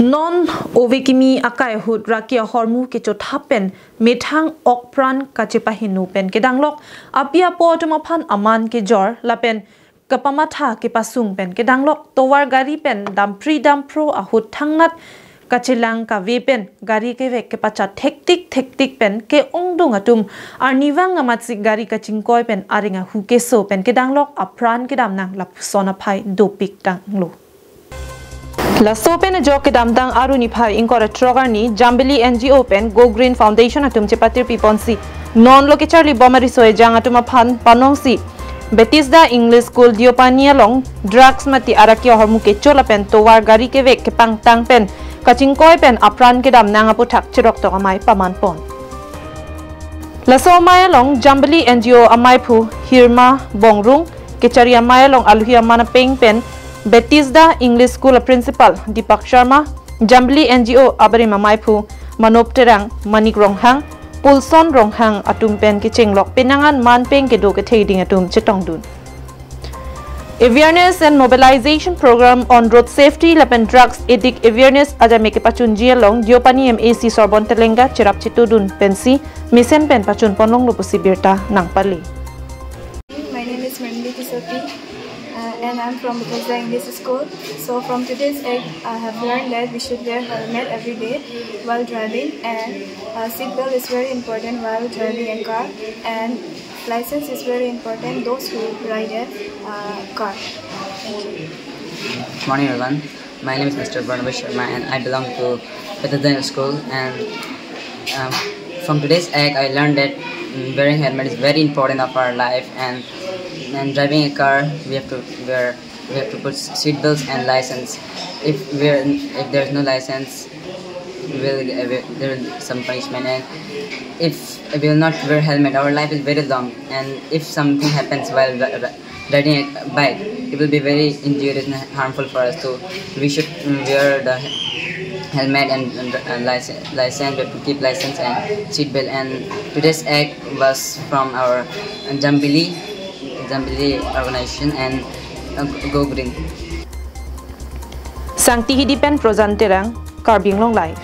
non ovekimi akai hut rakia hormu ke chot happen methang okpran kachepa hinu pen ke danglok apia potuma phan aman ke jor lapen kapamatha ke pasung pen ke danglok towar gari pen dampri dampro ahut thangnat kachilang ka vepen gari ke vek ke pacha thektik pen ke ongdung atum arniwang amatsik gari ka chingkoi pen aringa huke so pen ke danglok apran ke damnang lap sona phai dopik tanglo La sopen jo ke damdang aruni phai inkora trogarni Jambili NGO pen Go Green Foundation atum chepatir piponsi non loke charli bomari soe jang atuma phan panongsi Bethesda English School diopania long drugs mati araki hormu ke chola pen towar gari ke vek ke pangtang pen kachingkoi pen apran ke damnang aputhak chirok to amai paman pon La so maya long Jambili NGO amai phu hirma bongrung ke chari amai long alhi amana peng pen Bethesda English School Principal Deepak Sharma, Jambili NGO Abari Mamaipu, Manop Terang, Manik Ronghang, Pulson Ronghang Atum Pen Kichinglok Penangan Man Pen Kedo Ketading Atum Chitongdun. Awareness and Mobilization Program on Road Safety Lapen Drugs Addict Awareness Ajameke Pachunjia Long Diopani MAC Sorbon Telenga Chirap Chitudun Pensi Misen Pen Pachun Ponlong Lupusi Birta Nangpali. My name is Jambili and I'm from Bethesda English School. So from today's act, I have learned that we should wear helmet every day while driving, and seatbelt is very important while driving a car, and license is very important those who ride a car. Thank you. Good morning everyone. My name is Mr. Barnabas Sharma and I belong to Bethesda English School, and from today's act I learned that wearing helmet is very important of our life, and driving a car we have to put seat belts and license. If there's no license, there will be some punishment, and if we will not wear helmet, our life is very long, and if something happens while riding a bike, it will be very injurious and harmful for us. So we should wear the helmet and license. We have to keep license and seat belt. And today's act was from our Jambili organization and Go Green. Sangti hidipen prozanterang karbing long life.